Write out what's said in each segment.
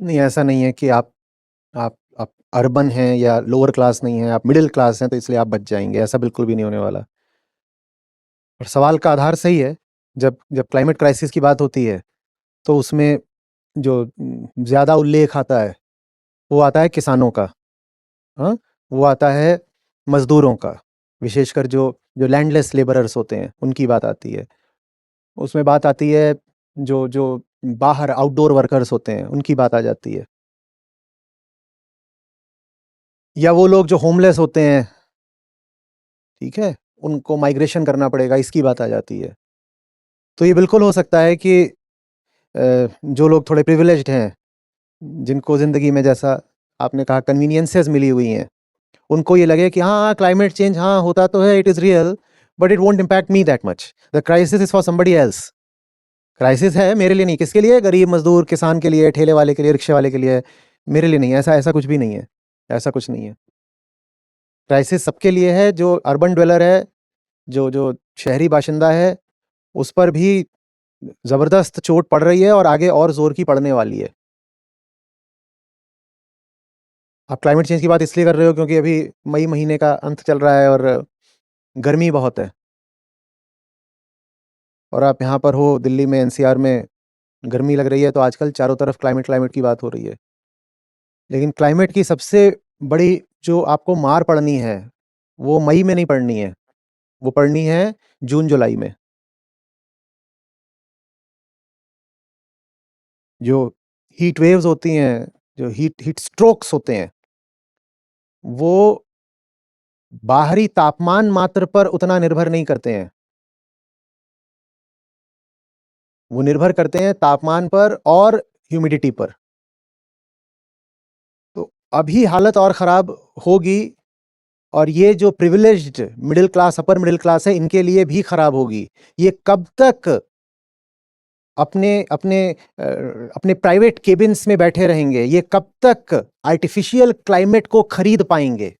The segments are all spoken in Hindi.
नहीं, ऐसा नहीं है कि आप अर्बन हैं या लोअर क्लास नहीं हैं, आप मिडिल क्लास हैं तो इसलिए आप बच जाएँगे, ऐसा बिल्कुल भी नहीं होने वाला। और सवाल का आधार सही है, जब जब क्लाइमेट क्राइसिस की बात होती है, तो उसमें जो ज़्यादा उल्लेख आता है, वो आता है किसानों का, हाँ? वो आता है मज़दूरों का, विशेषकर जो जो लैंडलेस लेबरर्स होते हैं, उनकी बात आती है। उसमें बात आती है जो जो बाहर आउटडोर वर्कर्स होते हैं, उनकी बात आ जाती है। या वो लोग जो होमलेस होते हैं, ठीक है? उनको माइग्रेशन करना पड़ेगा, इसकी बात आ जाती है। तो ये बिल्कुल हो सकता है कि जो लोग थोड़े प्रिविलेज्ड हैं, जिनको ज़िंदगी में जैसा आपने कहा कन्वीनियंसेस मिली हुई हैं, उनको ये लगे कि हाँ, हाँ, क्लाइमेट चेंज हाँ, होता तो है, it is real, but it won't impact me that much. The crisis is for somebody else. Crisis है मेरे लिए नहीं, किसके लिए? गरीब मज़दूर, किसान के लिए, ठेले वाले के लिए, रिक्शे वाले के लिए, मेरे लिए नहीं है। ऐसा ऐसा कुछ भी नहीं है, ऐसा कुछ नहीं है। क्राइसिस सबके लिए है, जो अर्बन ड्वेलर है, जो जो शहरी बाशिंदा है, उस पर भी ज़बरदस्त चोट पड़ रही है और आगे और ज़ोर की पड़ने वाली है। आप क्लाइमेट चेंज की बात इसलिए कर रहे हो क्योंकि अभी मई महीने का अंत चल रहा है और गर्मी बहुत है, और आप यहाँ पर हो दिल्ली में, एनसीआर में, गर्मी लग रही है, तो आजकल चारों तरफ क्लाइमेट क्लाइमेट की बात हो रही है। लेकिन क्लाइमेट की सबसे बड़ी जो आपको मार पड़नी है, वो मई में नहीं पड़नी है, वो पड़नी है जून-जुलाई में। जो हीट वेव्स होती हैं, जो हीट हीट स्ट्रोक्स होते हैं, वो बाहरी तापमान मात्र पर उतना निर्भर नहीं करते हैं। वो निर्भर करते हैं तापमान पर और ह्यूमिडिटी पर। तो अभी हालत और ख़राब होगी, और ये जो privileged middle class, upper middle class है, इनके लिए भी ख़राब होगी। ये कब तक अपने अपने अपने प्राइवेट केबिन्स में बैठे रहेंगे? ये कब तक आर्टिफ़िशियल क्लाइमेट को खरीद पाएँगे?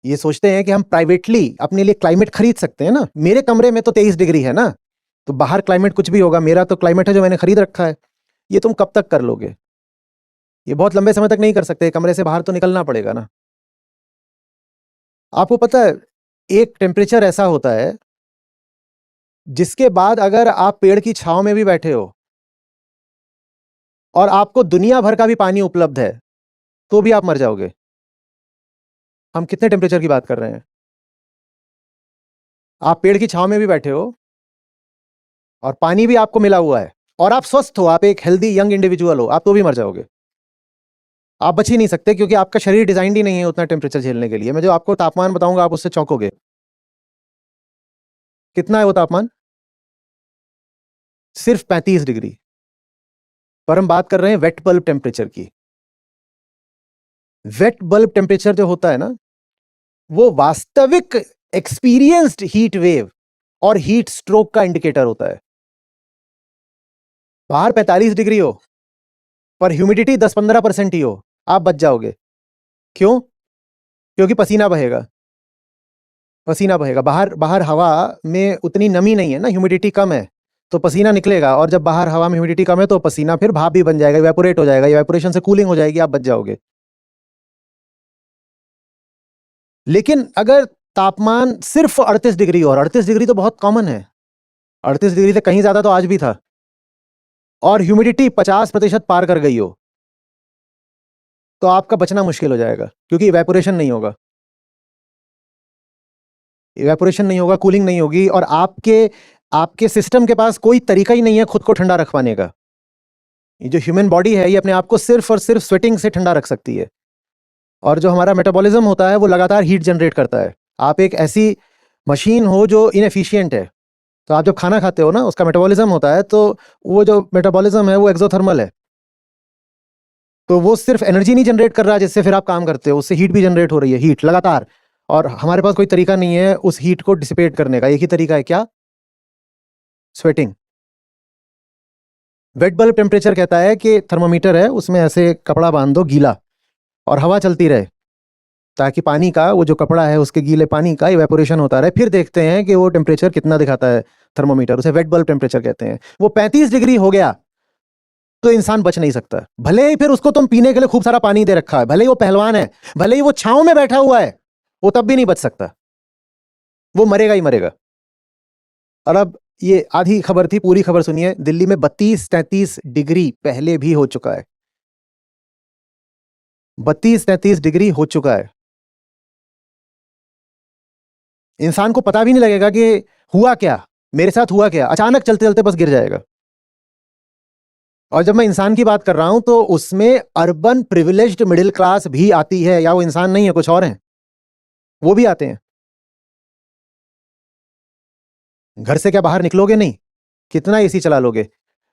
ये सोचते हैं कि हम प्राइवेटली अपने लिए क्लाइमेट खरीद सकते हैं ना। मेरे कमरे में तो 23 डिग्री है ना, तो बाहर क्लाइमेट कुछ भी होगा, मेरा तो क्लाइमेट है जो मैंने खरीद रखा है। ये तुम कब तक कर लोगे? ये बहुत लंबे समय तक नहीं कर सकते, कमरे से बाहर तो निकलना पड़ेगा ना। आपको पता है, एक टेम्परेचर ऐसा होता है, जिसके बाद अगर आप पेड़ की छाँव में भी बैठे हो और आपको दुनिया भर का भी पानी उपलब्ध है, तो भी आप मर जाओगे। हम कितने टेम्परेचर की बात कर रहे हैं? आप पेड़ की छाँव में भी बैठे हो और पानी भी आपको मिला हुआ है और आप स्वस्थ हो, आप एक हेल्दी यंग इंडिविजुअल हो, आप तो भी मर जाओगे। आप बच ही नहीं सकते क्योंकि आपका शरीर डिज़ाइन्ड ही नहीं है उतना टेम्परेचर झेलने के लिए। मैं जो आपको तापमान बताऊँगा, आप उससे चौंकोगे। कितना है वो तापमान? सिर्फ 35 डिग्री। पर हम बात कर रहे हैं वेट बल्ब टेम्परेचर की। वेट बल्ब टेम्परेचर जो होता है ना, वो वास्तविक एक्सपीरियंस्ड हीट वेव और हीट स्ट्रोक का इंडिकेटर होता है। बाहर 45 डिग्री हो, पर ह्यूमिडिटी 10-15% ही हो, आप बच जाओगे। क्यों? क्योंकि पसीना बहेगा। पसीना बहेगा। बाहर बाहर हवा में उतनी नमी नहीं है ना, ह्यूमिडिटी कम है, तो पसीना निकलेगा, और जब बाहर हवा में ह्यूमिडिटी कम है, तो पसीना फिर भाप भी बन जाएगा, इवेपोरेट हो जाएगा, इवेपोरेशन से कूलिंग हो जाएगी, आप बच जाओगे। लेकिन अगर तापमान सिर्फ 38 डिग्री हो, और 38 डिग्री तो बहुत कॉमन है, 38 डिग्री से कहीं ज़्यादा तो आज भी था, और ह्यूमिडिटी 50% पार कर गई हो, तो आपका बचना मुश्किल हो जाएगा, क्योंकि इवेपोरेशन नहीं होगा। इवेपोरेशन नहीं होगा, कूलिंग नहीं होगी, और आपके आपके सिस्टम के पास कोई तरीका ही नहीं है खुद को ठंडा रख पाने का। ये जो ह्यूमन बॉडी है, ये अपने आप को सिर्फ और सिर्फ स्वेटिंग से ठंडा रख सकती है, और जो हमारा मेटाबॉलिज्म होता है, वो लगातार हीट जनरेट करता है। आप एक ऐसी मशीन हो जो इनएफिशिएंट है, तो आप जब खाना खाते हो ना, उसका मेटाबॉलिज्म होता है, तो वो जो मेटाबॉलिज्म है, वो एक्सोथर्मल है। तो वो सिर्फ एनर्जी नहीं जनरेट कर रहा जिससे फिर आप काम करते हो, उससे हीट भी जनरेट हो रही है, हीट लगातार। और हमारे पास कोई तरीका नहीं है उस हीट को डिसिपेट करने का, एक ही तरीका है, क्या? स्वेटिंग। वेट बल्ब टेम्परेचर कहता है कि थर्मामीटर है, उसमें ऐसे कपड़ा बांध दो गीला, और हवा चलती रहे, ताकि पानी का, वो जो कपड़ा है उसके गीले पानी का इवेपोरेशन होता रहे। फिर देखते हैं कि वो टेम्परेचर कितना दिखाता है थर्मामीटर, उसे वेट बल्ब टेम्परेचर कहते हैं। वो 35 डिग्री हो गया, तो इंसान बच नहीं सकता। भले ही फिर उसको तुम पीने के लिए खूब सारा पानी दे रखा है, भले ही वो पहलवान है, भले ही वो छांव में बैठा हुआ है, वो तब भी नहीं बच सकता, वो मरेगा ही मरेगा। और अब ये आधी खबर थी, पूरी खबर सुनिए। दिल्ली में 32-33 डिग्री पहले भी हो चुका है, 32-33 डिग्री हो चुका है। इंसान को पता भी नहीं लगेगा कि हुआ क्या, मेरे साथ हुआ क्या, अचानक चलते चलते बस गिर जाएगा। और जब मैं इंसान की बात कर रहा हूं तो उसमें अर्बन प्रिविलेज्ड मिडिल क्लास भी आती है, या वो इंसान नहीं है, कुछ और हैं, वो भी आते हैं। घर से क्या बाहर निकलोगे नहीं, कितना एसी चला लोगे,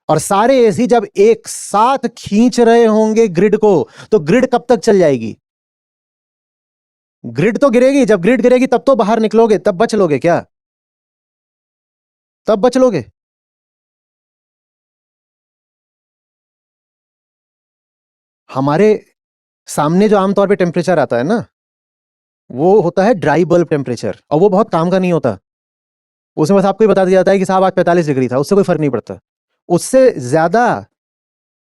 और सारे एसी जब एक साथ खींच रहे होंगे ग्रिड को, तो ग्रिड कब तक चल जाएगी? ग्रिड तो गिरेगी, जब ग्रिड गिरेगी तब तो बाहर निकलोगे, तब बच लोगे क्या? तब बच लोगे? हमारे सामने जो आमतौर पे टेम्परेचर आता है ना, वो होता है ड्राई बल्ब टेम्परेचर, और वो बहुत काम का नहीं होता। उसमें बस आपको ही बता दिया जाता है कि साहब आज 45 डिग्री था, उससे कोई फर्क नहीं पड़ता। उससे ज्यादा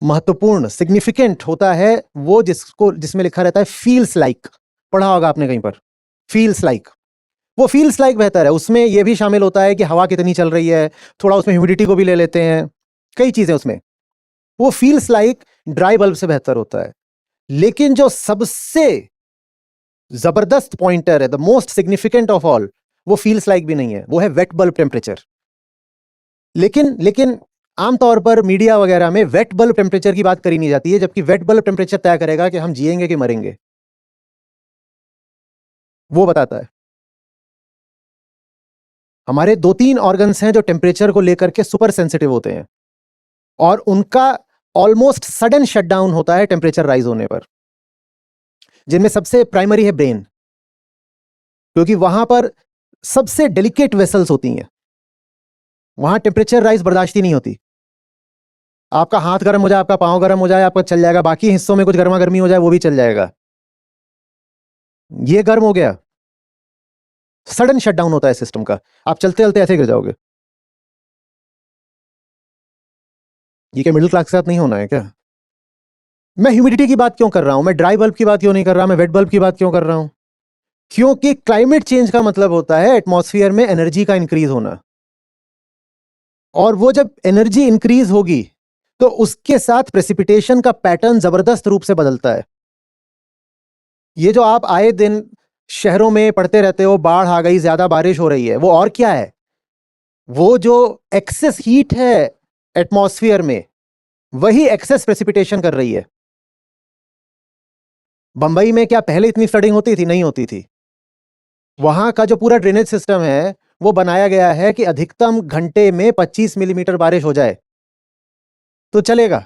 महत्वपूर्ण सिग्निफिकेंट होता है वो जिसमें लिखा रहता है फील्स लाइक। पढ़ा होगा आपने कहीं पर, फील्स लाइक। वो फील्स लाइक बेहतर है, उसमें यह भी शामिल होता है कि हवा कितनी चल रही है, थोड़ा उसमें ह्यूमिडिटी को भी ले लेते हैं, कई चीजें उसमें। वो फील्स लाइक ड्राई बल्ब से बेहतर होता है। लेकिन जो सबसे जबरदस्त पॉइंटर है, the most significant of all, वो फील्स लाइक भी नहीं है, वो है वेट बल्ब टेम्परेचर। लेकिन आमतौर पर मीडिया वगैरह में वेट बल्ब टेम्परेचर की बात करी नहीं जाती है, जबकि वेट बल्ब टेम्परेचर तय करेगा कि हम जिएंगे कि मरेंगे, वो बताता है। हमारे 2-3 ऑर्गन्स हैं जो टेम्परेचर को लेकर के सुपर सेंसिटिव होते हैं, और उनका ऑलमोस्ट सडन शटडाउन होता है टेम्परेचर राइज होने पर, जिनमें सबसे प्राइमरी है ब्रेन, क्योंकि वहां पर सबसे डेलिकेट वेसल्स होती हैं, वहां टेम्परेचर राइज बर्दाश्त ही नहीं होती। आपका हाथ गर्म हो जाए, आपका पांव गर्म हो जाए, आपका चल जाएगा, बाकी हिस्सों में कुछ गर्मा गर्मी हो जाए वो भी चल जाएगा। ये गर्म हो गया, सडन शटडाउन होता है सिस्टम का, आप चलते चलते ऐसे गिर जाओगे। ये क्या मिडिल क्लास के साथ नहीं होना है क्या? मैं ह्यूमिडिटी की बात क्यों कर रहा हूं, मैं ड्राई बल्ब की बात क्यों नहीं कर रहा, मैं वेट बल्ब की बात क्यों कर रहा हूं? क्योंकि क्लाइमेट चेंज का मतलब होता है एटमॉस्फेयर में एनर्जी का इंक्रीज होना, और वो जब एनर्जी इंक्रीज होगी तो उसके साथ प्रेसिपिटेशन का पैटर्न जबरदस्त रूप से बदलता है। ये जो आप आए दिन शहरों में पढ़ते रहते हो, बाढ़ आ गई, ज्यादा बारिश हो रही है, वो और क्या है? वो जो एक्सेस हीट है एटमॉस्फेयर में, वही एक्सेस प्रेसिपिटेशन कर रही है। बंबई में क्या पहले इतनी फ्लडिंग होती थी? नहीं होती थी। वहां का जो पूरा ड्रेनेज सिस्टम है वो बनाया गया है कि अधिकतम घंटे में 25 मिलीमीटर बारिश हो जाए तो चलेगा।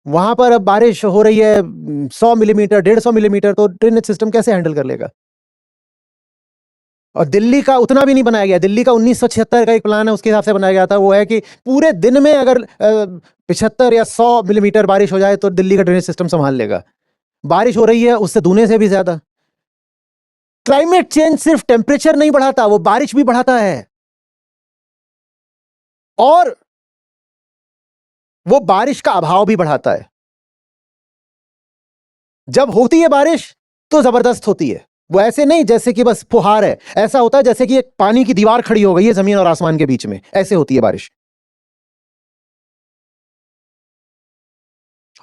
वहां पर अब बारिश हो रही है 100 मिलीमीटर, 150 मिलीमीटर, तो ड्रेनेज सिस्टम कैसे हैंडल कर लेगा? और दिल्ली का उतना भी नहीं बनाया गया। दिल्ली का 1976 का एक प्लान है, उसके हिसाब से बनाया गया था। वो है कि पूरे दिन में अगर 75 या 100 मिलीमीटर बारिश हो जाए तो दिल्ली का ड्रेनेज सिस्टम संभाल लेगा। बारिश हो रही है उससे दूने से भी ज्यादा। क्लाइमेट चेंज सिर्फ टेम्परेचर नहीं बढ़ाता, वो बारिश भी बढ़ाता है, और वो बारिश का अभाव भी बढ़ाता है। जब होती है बारिश तो जबरदस्त होती है, वो ऐसे नहीं जैसे कि बस फुहार है, ऐसा होता है जैसे कि एक पानी की दीवार खड़ी हो गई है जमीन और आसमान के बीच में, ऐसे होती है बारिश।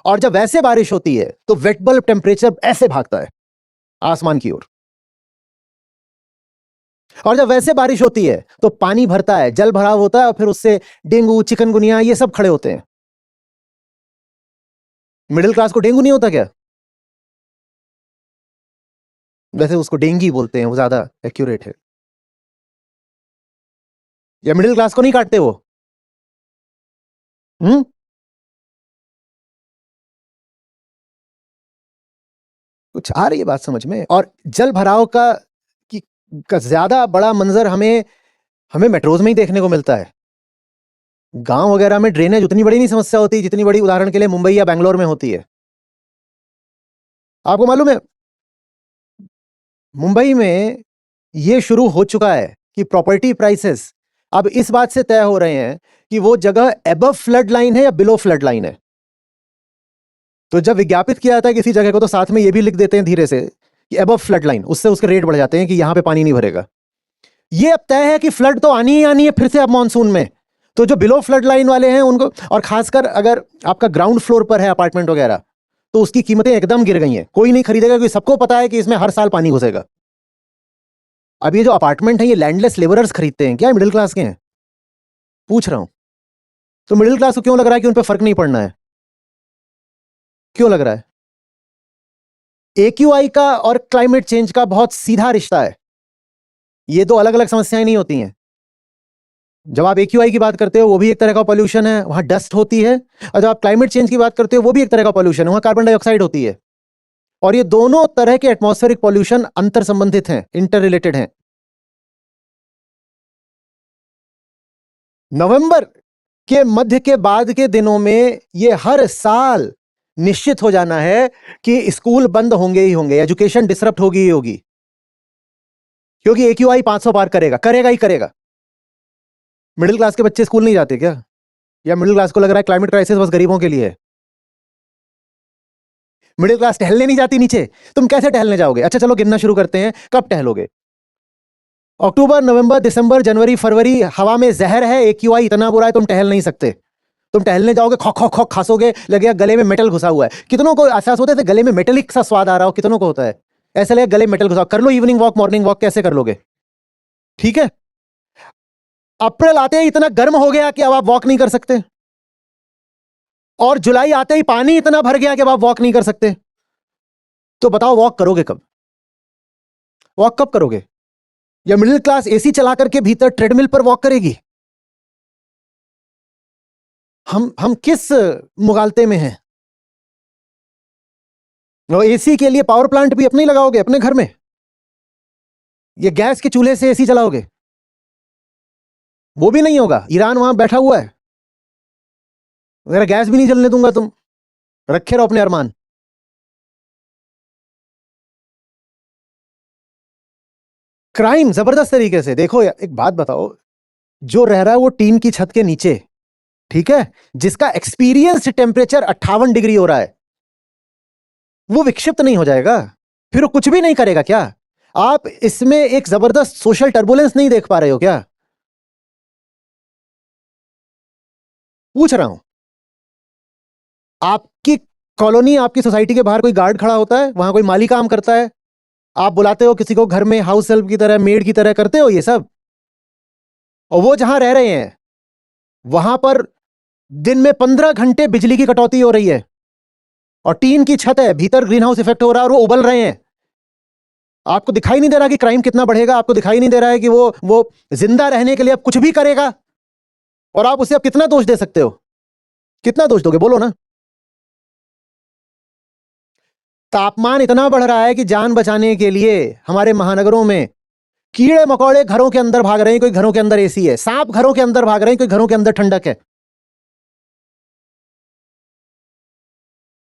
और जब वैसे बारिश होती है तो वेट बल्ब टेम्परेचर ऐसे भागता है आसमान की ओर। और जब वैसे बारिश होती है तो पानी भरता है, जल भराव होता है, और फिर उससे डेंगू, चिकनगुनिया, ये सब खड़े होते हैं। मिडिल क्लास को डेंगू नहीं होता क्या? वैसे उसको डेंगी बोलते हैं, वो ज्यादा एक्यूरेट है। या मिडिल क्लास को नहीं काटते वो? हम्म। कुछ आ रही है बात समझ में? और जल भराव का ज्यादा बड़ा मंजर हमें हमें मेट्रोज में ही देखने को मिलता है। गांव वगैरह में ड्रेनेज उतनी बड़ी नहीं समस्या होती जितनी बड़ी उदाहरण के लिए मुंबई या बैंगलोर में होती है। आपको मालूम है मुंबई में यह शुरू हो चुका है कि प्रॉपर्टी प्राइसेस अब इस बात से तय हो रहे हैं कि वो जगह एबव फ्लड लाइन है या बिलो फ्लड लाइन है। तो जब विज्ञापित किया जाता है किसी जगह को, तो साथ में ये भी लिख देते हैं धीरे से कि एबव फ्लड लाइन, उससे उसके रेट बढ़ जाते हैं कि यहां पे पानी नहीं भरेगा। ये अब तय है कि फ्लड तो आनी ही आनी है फिर से अब मानसून में। तो जो बिलो फ्लड लाइन वाले हैं उनको, और खासकर अगर आपका ग्राउंड फ्लोर पर है अपार्टमेंट वगैरह, तो उसकी कीमतें एकदम गिर गई हैं, कोई नहीं खरीदेगा क्योंकि सबको पता है कि इसमें हर साल पानी घुसेगा। अब ये जो अपार्टमेंट है ये लैंडलेस लेबरर्स खरीदते हैं, क्या मिडिल क्लास के हैं? पूछ रहा हूं। तो मिडिल क्लास को क्यों लग रहा है कि उन पर फर्क नहीं पड़ना है? क्यों लग रहा है? AQI का और क्लाइमेट चेंज का बहुत सीधा रिश्ता है। ये दो अलग अलग समस्याएं नहीं होती हैं। जब आप AQI की बात करते हो वो भी एक तरह का पॉल्यूशन है, वहां डस्ट होती है, और जब आप क्लाइमेट चेंज की बात करते हो वो भी एक तरह का पॉल्यूशन है, वहां कार्बन डाइऑक्साइड होती है। और ये दोनों तरह के एटमॉस्फेरिक पॉल्यूशन अंतर संबंधित हैं, इंटर रिलेटेड हैं। नवंबर के मध्य के बाद के दिनों में ये हर साल निश्चित हो जाना है कि स्कूल बंद होंगे ही होंगे, एजुकेशन डिसरप्ट होगी ही होगी, क्योंकि AQI 500 पार करेगा, करेगा ही करेगा। मिडिल क्लास के बच्चे स्कूल नहीं जाते क्या? या मिडिल क्लास को लग रहा है क्लाइमेट क्राइसिस बस गरीबों के लिए है? मिडिल क्लास टहलने नहीं जाती नीचे, तुम कैसे टहलने जाओगे? अच्छा चलो गिनना शुरू करते हैं, कब टहलोगे? अक्टूबर, नवंबर, दिसंबर, जनवरी, फरवरी, हवा में जहर है, AQI इतना बुरा है तुम टहल नहीं सकते। तुम टहलने जाओगे, खो खो खो खासोगे, लगेगा गले में मेटल घुसा हुआ है। कितनों को एहसास होता है गले में मेटेलिक सा स्वाद आ रहा हो? कितनों को होता है ऐसा लगेगा गले में मेटल घुसा? कर लो इवनिंग वॉक, मॉर्निंग वॉक, कैसे कर लोगे? ठीक है, अप्रैल आते ही इतना गर्म हो गया कि अब आप वॉक नहीं कर सकते, और जुलाई आते ही पानी इतना भर गया कि अब आप वॉक नहीं कर सकते। तो बताओ वॉक करोगे कब? वॉक कब करोगे? या मिडिल क्लास AC चला करके भीतर ट्रेडमिल पर वॉक करेगी? हम किस मुगालते में हैं? और AC के लिए पावर प्लांट भी अपने ही लगाओगे अपने घर में? ये गैस के चूल्हे से AC चलाओगे? वो भी नहीं होगा, ईरान वहां बैठा हुआ है, मेरा गैस भी नहीं जलने दूंगा, तुम रखे रहो अपने अरमान। क्राइम जबरदस्त तरीके से देखो, एक बात बताओ, जो रह रहा है वो टीन की छत के नीचे, ठीक है, जिसका एक्सपीरियंस टेम्परेचर 58 डिग्री हो रहा है, वो विक्षिप्त नहीं हो जाएगा? फिर वो कुछ भी नहीं करेगा क्या? आप इसमें एक जबरदस्त सोशल टर्बुलेंस नहीं देख पा रहे हो क्या? पूछ रहा हूं। आपकी कॉलोनी, आपकी सोसाइटी के बाहर कोई गार्ड खड़ा होता है, वहां कोई माली काम करता है, आप बुलाते हो किसी को घर में, हाउस हेल्प की तरह, मेड की तरह करते हो ये सब, और वो जहां रह रहे हैं वहां पर दिन में 15 घंटे बिजली की कटौती हो रही है, और टीन की छत है, भीतर ग्रीन हाउस इफेक्ट हो रहा है और वो उबल रहे हैं। आपको दिखाई नहीं दे रहा कि क्राइम कितना बढ़ेगा? आपको दिखाई नहीं दे रहा है कि वो जिंदा रहने के लिए अब कुछ भी करेगा? और आप उसे अब कितना दोष दे सकते हो? कितना दोष दोगे, बोलो ना? तापमान इतना बढ़ रहा है कि जान बचाने के लिए हमारे महानगरों में कीड़े मकोड़े घरों के अंदर भाग रहे हैं, कोई घरों के अंदर AC है, सांप घरों के अंदर भाग रहे हैं, कोई घरों के अंदर ठंडक है।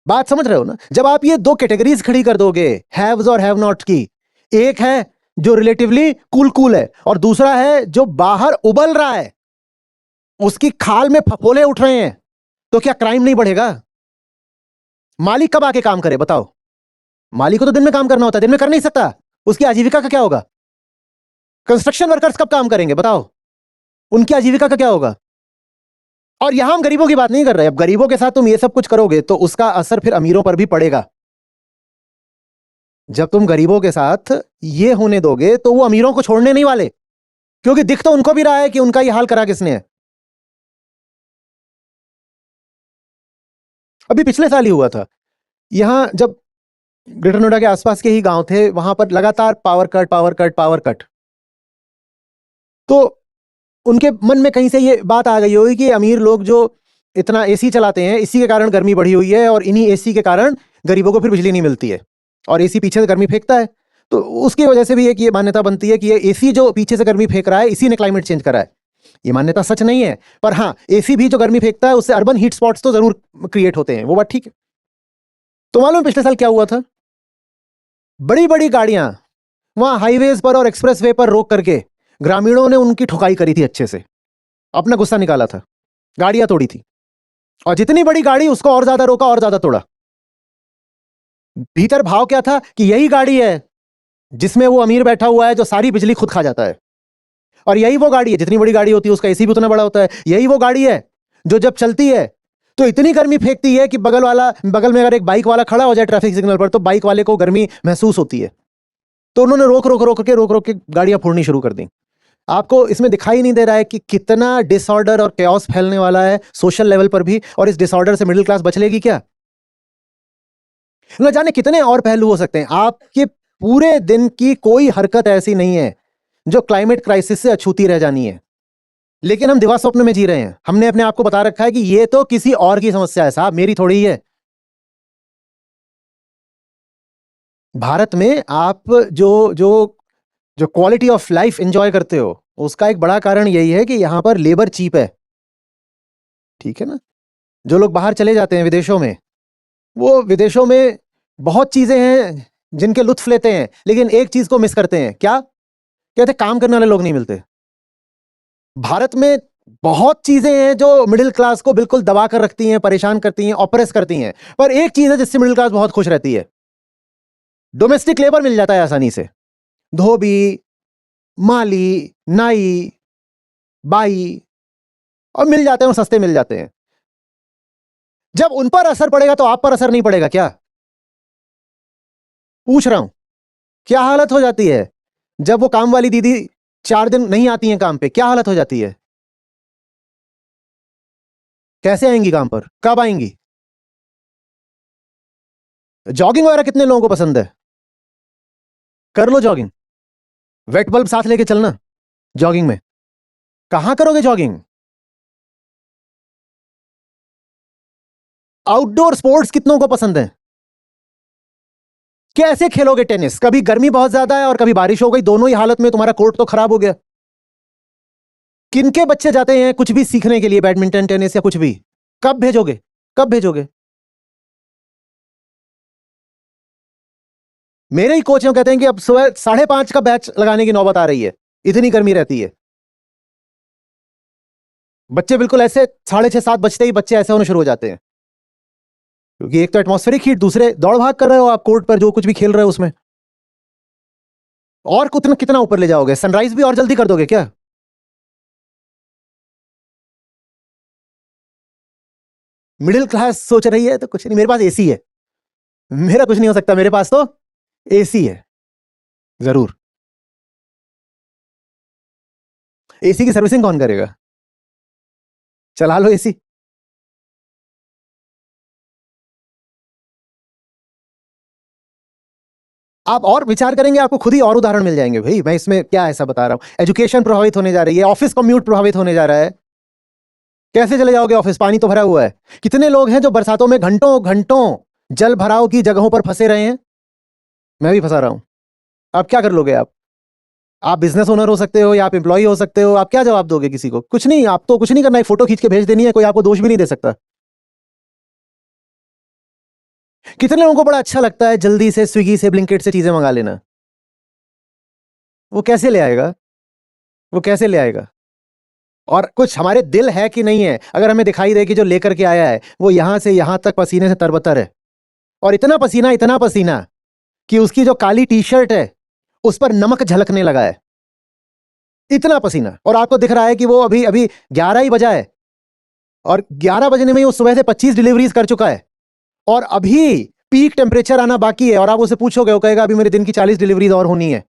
बात समझ रहे हो ना? जब आप ये दो कैटेगरीज खड़ी कर दोगे, हैव्स और हैव नॉट की, एक है जो रिलेटिवली कूल कूल है और दूसरा है जो बाहर उबल रहा है, उसकी खाल में फफोले उठ रहे हैं, तो क्या क्राइम नहीं बढ़ेगा? मालिक कब आके काम करे बताओ? मालिक को तो दिन में काम करना होता है, दिन में कर नहीं सकता, उसकी आजीविका का क्या होगा? कंस्ट्रक्शन वर्कर्स कब काम करेंगे बताओ, उनकी आजीविका का क्या होगा? और यहां हम गरीबों की बात नहीं कर रहे। अब गरीबों के साथ तुम ये सब कुछ करोगे तो उसका असर फिर अमीरों पर भी पड़ेगा। जब तुम गरीबों के साथ ये होने दोगे तो वो अमीरों को छोड़ने नहीं वाले, क्योंकि दिख तो उनको भी रहा है कि उनका ये हाल करा किसने है। अभी पिछले साल ही हुआ था, यहां जब ग्रेटर नोएडा के आसपास के ही गांव थे, वहां पर लगातार power cut power cut power cut, तो उनके मन में कहीं से ये बात आ गई होगी कि अमीर लोग जो इतना AC चलाते हैं, इसी के कारण गर्मी बढ़ी हुई है, और इन्हीं AC के कारण गरीबों को फिर बिजली नहीं मिलती है, और AC पीछे से गर्मी फेंकता है। तो उसकी वजह से भी एक ये मान्यता बनती है कि ये AC जो पीछे से गर्मी फेंक रहा है, इसी ने क्लाइमेट चेंज करा है। ये मान्यता सच नहीं है, पर हाँ, AC भी जो गर्मी फेंकता है उससे अर्बन हीट स्पॉट्स तो जरूर क्रिएट होते हैं, वो बात ठीक है। तो मालूम पिछले साल क्या हुआ था? बड़ी बड़ी गाड़ियां वहां हाईवेज पर और एक्सप्रेसवे पर रोक करके ग्रामीणों ने उनकी ठुकाई करी थी, अच्छे से अपना गुस्सा निकाला था। गाड़ियां तोड़ी थी, और जितनी बड़ी गाड़ी उसको और ज्यादा रोका और ज्यादा तोड़ा। भीतर भाव क्या था कि यही गाड़ी है जिसमें वो अमीर बैठा हुआ है जो सारी बिजली खुद खा जाता है, और यही वो गाड़ी है, जितनी बड़ी गाड़ी होती है उसका एसी भी उतना बड़ा होता है, यही वो गाड़ी है जो जब चलती है तो इतनी गर्मी फेंकती है कि बगल में अगर एक बाइक वाला खड़ा हो जाए ट्रैफिक सिग्नल पर तो बाइक वाले को गर्मी महसूस होती है। तो उन्होंने रोक रोक के गाड़ियां फोड़नी शुरू कर दी। आपको इसमें दिखाई नहीं दे रहा है कि कितना डिसऑर्डर और कैओस फैलने वाला है सोशल लेवल पर भी, और इस डिसऑर्डर से मिडिल क्लास बच लेगी क्या? न जाने कितने और पहलू हो सकते हैं। आपके पूरे दिन की कोई हरकत ऐसी नहीं है जो क्लाइमेट क्राइसिस से अछूती रह जानी है, लेकिन हम दिवा स्वप्न में जी रहे हैं। हमने अपने आप को बता रखा है कि ये तो किसी और की समस्या है साहब, मेरी थोड़ी ही है। भारत में आप जो जो जो क्वालिटी ऑफ लाइफ एंजॉय करते हो उसका एक बड़ा कारण यही है कि यहां पर लेबर चीप है, ठीक है ना? जो लोग बाहर चले जाते हैं विदेशों में, वो विदेशों में बहुत चीजें हैं जिनके लुत्फ लेते हैं, लेकिन एक चीज को मिस करते हैं। क्या कहते? काम करने वाले लोग नहीं मिलते। भारत में बहुत चीजें हैं जो मिडिल क्लास को बिल्कुल दबा कर रखती हैं, परेशान करती हैं, ऑप्रेस करती हैं, पर एक चीज है जिससे मिडिल क्लास बहुत खुश रहती है। डोमेस्टिक लेबर मिल जाता है आसानी से, धोबी, माली, नाई, बाई, और मिल जाते हैं, और सस्ते मिल जाते हैं। जब उन पर असर पड़ेगा तो आप पर असर नहीं पड़ेगा क्या? पूछ रहा हूं, क्या हालत हो जाती है जब वो काम वाली दीदी 4 दिन नहीं आती हैं काम पे? क्या हालत हो जाती है? कैसे आएंगी काम पर? कब आएंगी? जॉगिंग वगैरह कितने लोगों को पसंद है? कर लो जॉगिंग, वेट बल्ब साथ लेके चलना जॉगिंग में। कहां करोगे जॉगिंग? आउटडोर स्पोर्ट्स कितनों को पसंद है? कैसे खेलोगे टेनिस? कभी गर्मी बहुत ज्यादा है और कभी बारिश हो गई, दोनों ही हालत में तुम्हारा कोर्ट तो खराब हो गया। किनके बच्चे जाते हैं कुछ भी सीखने के लिए, बैडमिंटन, टेनिस या कुछ भी? कब भेजोगे? कब भेजोगे? मेरे ही कोच हैं, कहते हैं कि अब सुबह 5:30 का बैच लगाने की नौबत आ रही है, इतनी गर्मी रहती है। बच्चे बिल्कुल ऐसे 6:30-7 बजते ही बच्चे ऐसे होने शुरू हो जाते हैं, क्योंकि एक तो एटमॉस्फेरिक हीट, दूसरे दौड़ भाग कर रहे हो आप कोर्ट पर, जो कुछ भी खेल रहे हो उसमें। और कितना कितना ऊपर ले जाओगे? सनराइज भी और जल्दी कर दोगे क्या? मिडिल क्लास सोच रही है तो कुछ नहीं, मेरे पास एसी है, मेरा कुछ नहीं हो सकता, मेरे पास तो एसी है। जरूर, एसी की सर्विसिंग कौन करेगा? चला लो एसी। आप और विचार करेंगे आपको खुद ही और उदाहरण मिल जाएंगे। भाई मैं इसमें क्या ऐसा बता रहा हूं? एजुकेशन प्रभावित होने जा रही है, ऑफिस कम्यूट प्रभावित होने जा रहा है। कैसे चले जाओगे ऑफिस? पानी तो भरा हुआ है। कितने लोग हैं जो बरसातों में घंटों घंटों जल भराव की जगहों पर फंसे रहे हैं? मैं भी फंसा रहा हूं। अब क्या कर लोगे आप बिजनेस ओनर हो सकते हो या आप एम्प्लॉय हो सकते हो, आप क्या जवाब दोगे किसी को? कुछ नहीं, आप तो कुछ नहीं करना, एक फोटो खींच के भेज देनी है, कोई आपको दोष भी नहीं दे सकता। कितने लोगों को बड़ा अच्छा लगता है जल्दी से स्विगी से, ब्लिंकिट से चीजें मंगा लेना? वो कैसे ले आएगा? वो कैसे ले आएगा? और कुछ हमारे दिल है कि नहीं है? अगर हमें दिखाई दे कि जो लेकर के आया है वो यहां से यहां तक पसीने से तरबतर है, और इतना पसीना कि उसकी जो काली टी शर्ट है उस पर नमक झलकने लगा है, इतना पसीना, और आपको दिख रहा है कि वो अभी अभी 11 ही बजा है, और 11 बजने में ही वो सुबह से 25 डिलीवरीज कर चुका है, और अभी पीक टेम्परेचर आना बाकी है, और आप उसे पूछोगे वो कहेगा अभी मेरे दिन की 40 डिलीवरीज और होनी है।